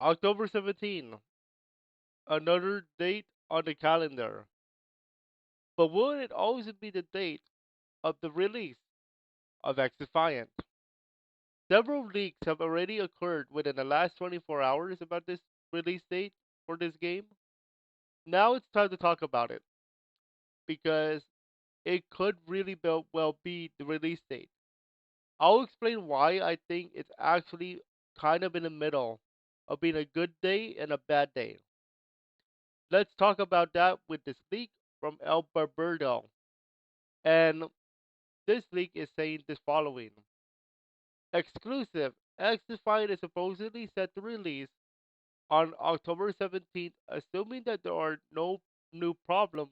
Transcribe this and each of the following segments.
October 17, another date on the calendar. But will it also be the date of the release of Xdefiant? Several leaks have already occurred within the last 24 hours about this release date for this game. Now it's time to talk about it because it could really well be the release date. I'll explain why I think it's actually kind of in the middle of being a good day and a bad day. Let's talk about that with this leak from El Barberto. And this leak is saying the following: exclusive. X Defiant is supposedly set to release on October 17th, assuming that there are no new problems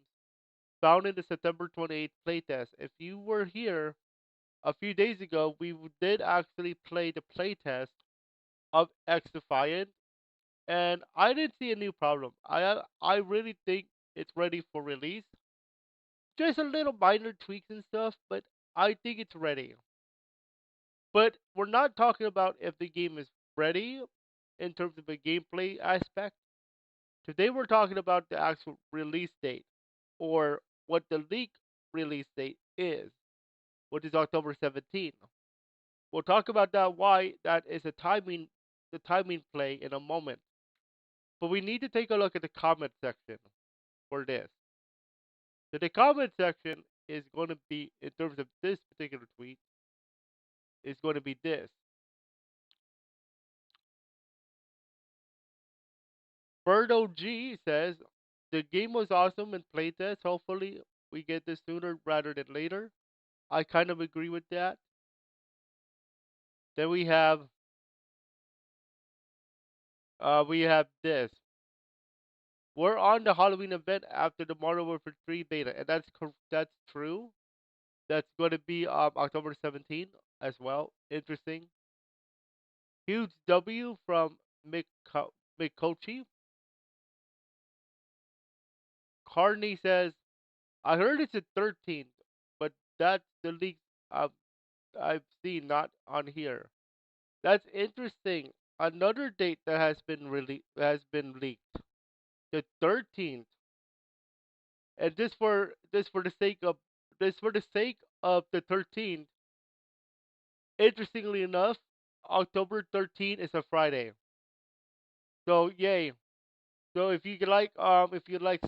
found in the September 28th playtest. If you were here a few days ago, we did actually play the playtest of X Defiant, and I didn't see a new problem. I really think it's ready for release. Just a little minor tweaks and stuff, but I think it's ready. But we're not talking about if the game is ready in terms of a gameplay aspect. Today we're talking about the actual release date or what the leak release date is, which is October 17th. We'll talk about that why that is the timing play in a moment. But we need to take a look at the comment section for this. So the comment section is going to be, in terms of this particular tweet, is going to be this. Birdo G says the game was awesome in playtest. Hopefully we get this sooner rather than later. I kind of agree with that. Then we have this. We're on the Halloween event after the Modern Warfare 3 beta, and that's true. That's going to be October 17th as well. Interesting. Huge W from Mikochi. Carney says, I heard it's the 13th, but that's the leak I've, I've seen, not on here. That's interesting. Another date that has been leaked. The 13th. And this for the sake of the 13th, interestingly enough, October 13th is a Friday. So yay. So if you like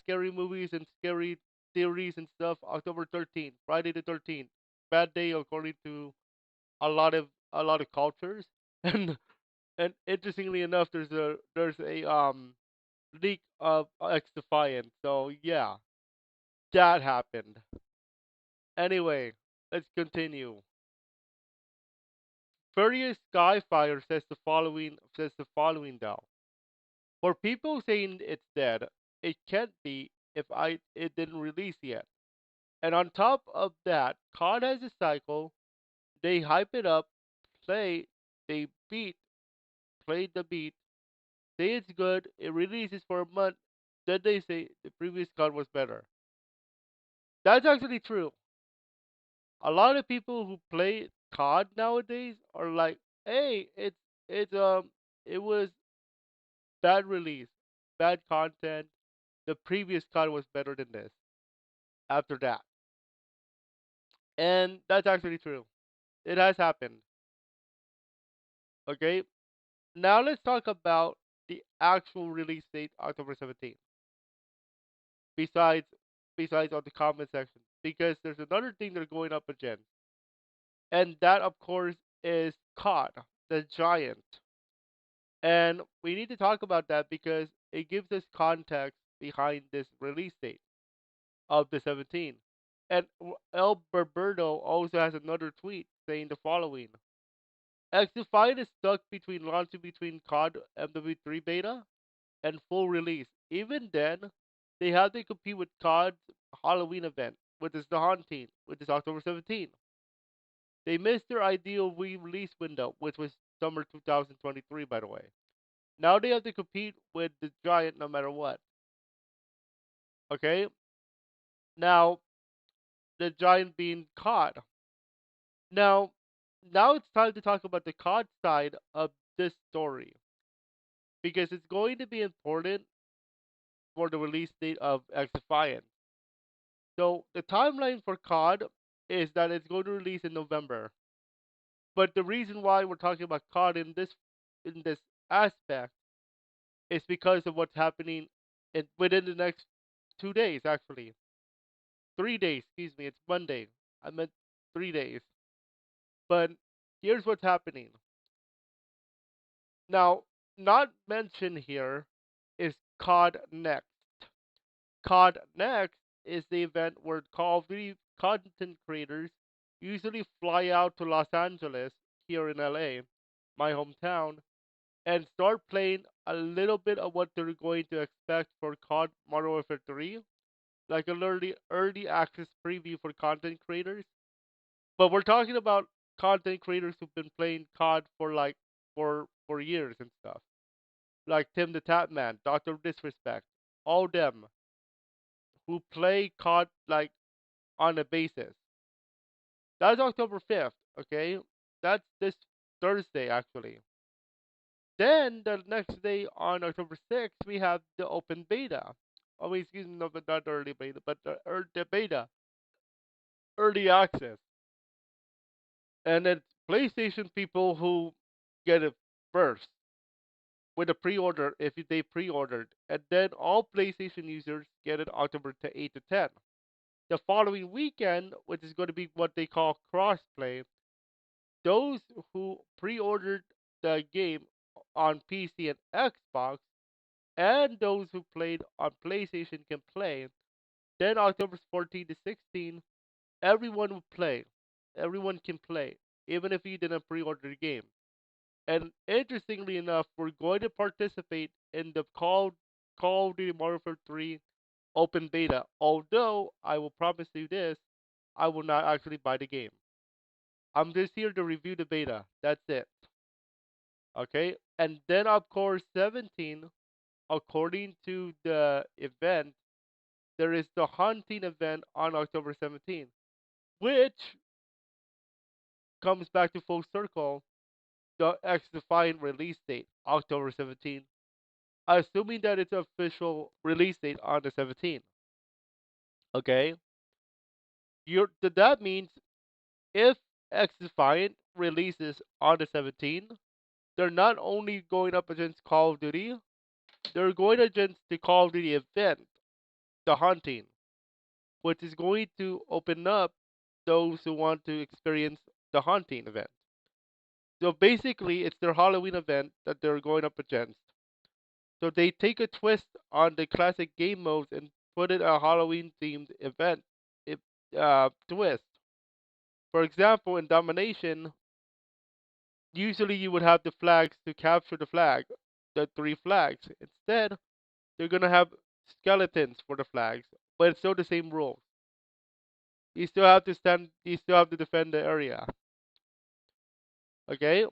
scary movies and scary theories and stuff, October 13th, Friday the 13th, bad day according to a lot of cultures. And and interestingly enough, there's a leak of X Defiant. So yeah, that happened. Anyway, let's continue. Furious Skyfire says the following though. For people saying it's dead, it can't be if it didn't release yet. And on top of that, COD has a cycle. They hype it up, play, they play the beat, say it's good, it releases for a month, then they say the previous COD was better. That's actually true. A lot of people who play COD nowadays are like, "Hey, it's it was bad release, bad content. The previous COD was better than this." After that, and that's actually true. It has happened. Okay, now let's talk about the actual release date, October 17th. Besides, besides on the comment section, because there's another thing that's going up again, and that of course is COD, the Giant. And we need to talk about that because it gives us context behind this release date of the 17th. And El Berberto also has another tweet saying the following: Xdefiant is stuck between launching between COD MW3 beta and full release. Even then, they have to compete with COD's Halloween event, which is the Haunting, which is October 17th. They missed their ideal release window, which was summer 2023, by the way. Now they have to compete with the Giant no matter what. Okay? Now, the Giant being COD. Now, now it's time to talk about the COD side of this story. because it's going to be important for the release date of Xdefiant. So the timeline for COD is that it's going to release in November. But the reason why we're talking about COD in this aspect is because of what's happening within the next 2 days, actually 3 days. Excuse me, it's Monday. I meant 3 days. But here's what's happening now. Not mentioned here is COD Next. COD Next is the event where Call of Duty content creators usually fly out to Los Angeles, here in LA, my hometown, and start playing a little bit of what they're going to expect for COD Modern Warfare 3, like an early access preview for content creators. But we're talking about content creators who've been playing COD for like for years and stuff, like Tim the Tapman, Doctor Disrespect, all them who play COD like on a basis. That's October 5th, okay? That's this Thursday, actually. Then the next day on October 6th, we have the open beta. I mean, excuse me, no, but not the early beta, but the beta, early access. And then PlayStation people who get it first with a pre-order if they pre-ordered. And then all PlayStation users get it October 8 to 10. The following weekend, which is going to be what they call crossplay, those who pre-ordered the game on PC and Xbox and those who played on PlayStation can play. Then October 14 to 16, everyone will play. Everyone can play, even if you didn't pre-order the game. And interestingly enough, we're going to participate in the Call of Duty Modern Warfare 3 open beta. Although I will promise you this, I will not actually buy the game. I'm just here to review the beta. That's it. Okay? And then of course 17, according to the event, there is the hunting event on October 17th, which comes back to full circle the Xdefiant release date, October 17th, assuming that it's official release date on the 17th. Okay? That means if Xdefiant releases on the 17th, they're not only going up against Call of Duty, they're going against the Call of Duty event, the hunting, which is going to open up those who want to experience the hunting event. So basically, it's their Halloween event that they're going up against. So they take a twist on the classic game modes and put it a Halloween themed event twist. For example, in Domination, usually you would have the flags to capture the flag, the three flags. Instead, they're gonna have skeletons for the flags, but it's still the same rules. You still have to stand. You still have to defend the area. Okay,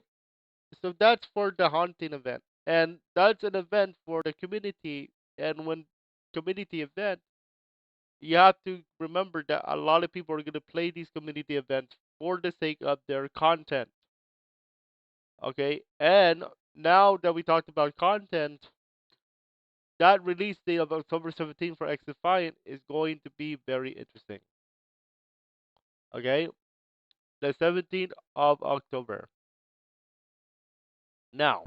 so that's for the hunting event, and that's an event for the community. And when community event, you have to remember that a lot of people are going to play these community events for the sake of their content. Okay, and now that we talked about content, that release date of October 17th for Xdefiant is going to be very interesting. Okay, the 17th of October. Now,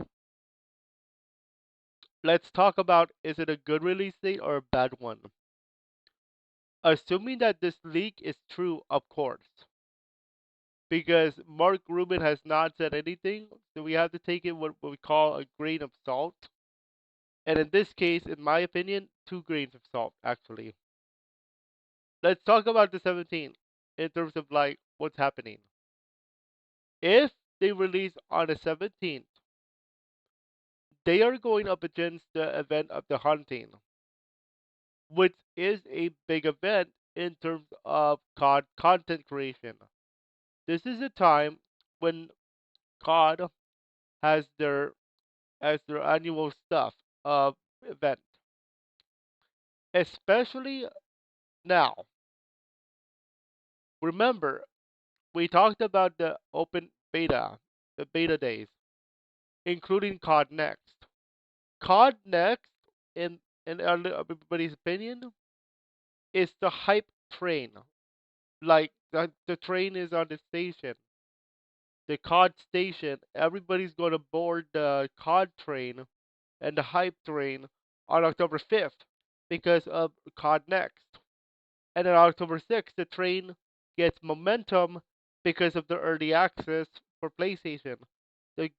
let's talk about, is it a good release date or a bad one? Assuming that this leak is true, of course, because Mark Rubin has not said anything, so we have to take it what we call a grain of salt. And in this case, in my opinion, 2 grains of salt, actually. Let's talk about the 17th in terms of like what's happening. If they release on the 17th, they are going up against the event of the hunting, which is a big event in terms of COD content creation. This is a time when COD has their annual stuff event. Especially now. Remember, we talked about the open beta, the beta days, including COD Next. COD next, in everybody's opinion, is the hype train. Like the train is on the station, the COD station. Everybody's going to board the COD train and the hype train on October 5th because of COD next. And on October 6th, the train gets momentum because of the early access for PlayStation. The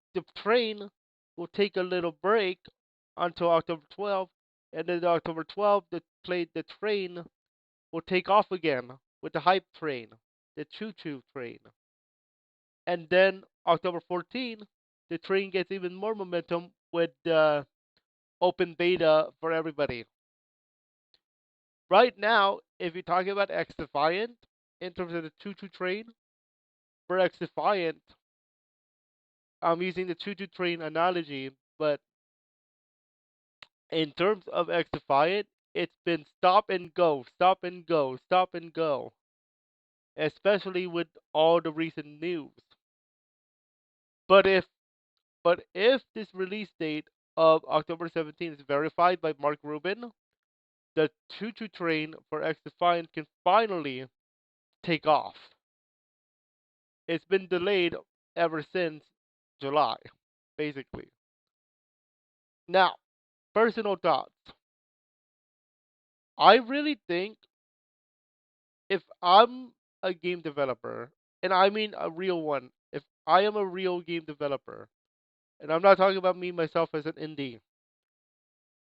train will take a little break until October 12th, and then October 12th, the train will take off again with the hype train, the choo choo train. And then October 14th, the train gets even more momentum with the open beta for everybody. Right now, if you're talking about Xdefiant in terms of the choo choo train, for Xdefiant, I'm using the choo choo train analogy, but in terms of Xdefiant, it's been stop and go, stop and go, stop and go, especially with all the recent news. But if this release date of October 17th is verified by Mark Rubin, the choo choo train for Xdefiant can finally take off. It's been delayed ever since July, basically. Now, personal thoughts. I really think if I'm a game developer, and I mean a real one, if I am a real game developer, and I'm not talking about me myself as an indie,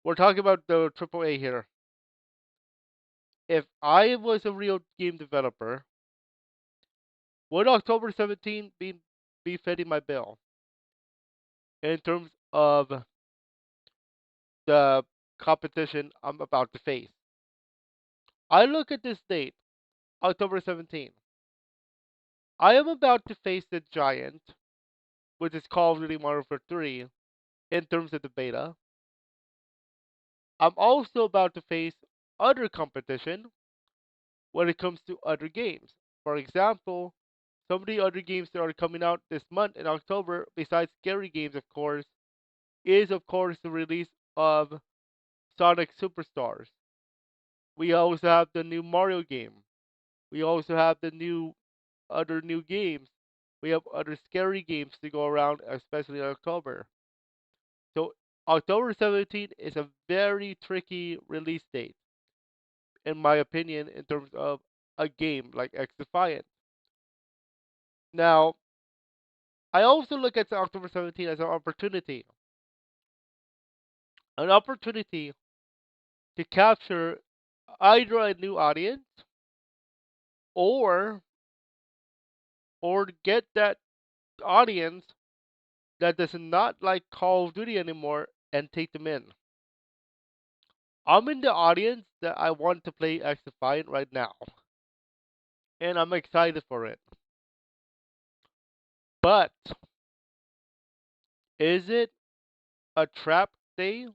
we're talking about the AAA here. If I was a real game developer, would October 17th be fitting my bill in terms of the competition I'm about to face? I look at this date, October 17th. I am about to face the giant, which is Call of Duty Modern Warfare 3, in terms of the beta. I'm also about to face other competition when it comes to other games. For example, some of the other games that are coming out this month in October, besides scary games, of course, is of course the release of Sonic Superstars. We also have the new Mario game. We also have the new other new games. We have other scary games to go around, especially in October. So October 17th is a very tricky release date, in my opinion, in terms of a game like Xdefiant. Now, I also look at October 17th as an opportunity to capture either a new audience or get that audience that does not like Call of Duty anymore and take them in. I'm in the audience that I want to play Xdefiant right now, and I'm excited for it. But is it a trap day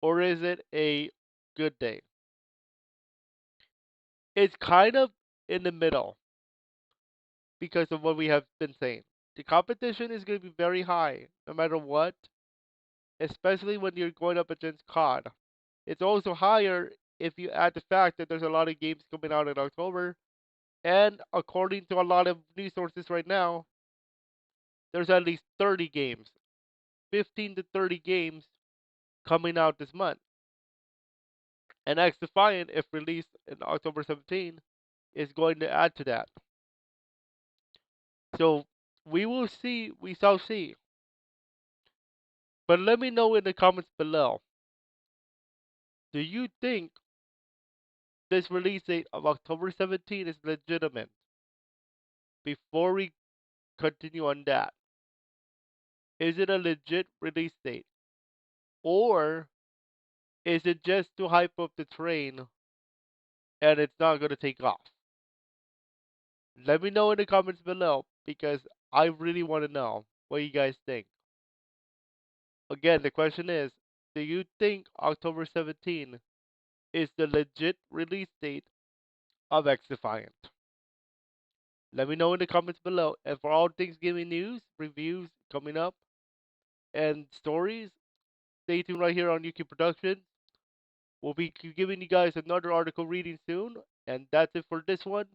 or is it a good day? It's kind of in the middle because of what we have been saying. The competition is going to be very high no matter what, especially when you're going up against COD. It's also higher if you add the fact that there's a lot of games coming out in October, and according to a lot of news sources right now, there's at least 30 games, 15 to 30 games coming out this month. And Xdefiant, if released in October 17, is going to add to that. So we will see, we shall see. But let me know in the comments below. Do you think this release date of October 17 is legitimate? Before we continue on that, is it a legit release date? Or is it just to hype up the train and it's not going to take off? Let me know in the comments below because I really want to know what you guys think. Again, the question is, do you think October 17 is the legit release date of Xdefiant? Let me know in the comments below. And for all things gaming news, reviews coming up, and stories, Stay tuned right here on UK Productions. We'll be giving you guys another article reading soon. And that's it for this one.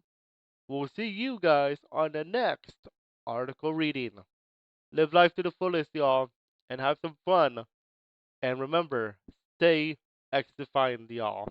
We'll see you guys on the next article reading. Live life to the fullest, y'all, and have some fun. And remember, stay Xdefiant, y'all.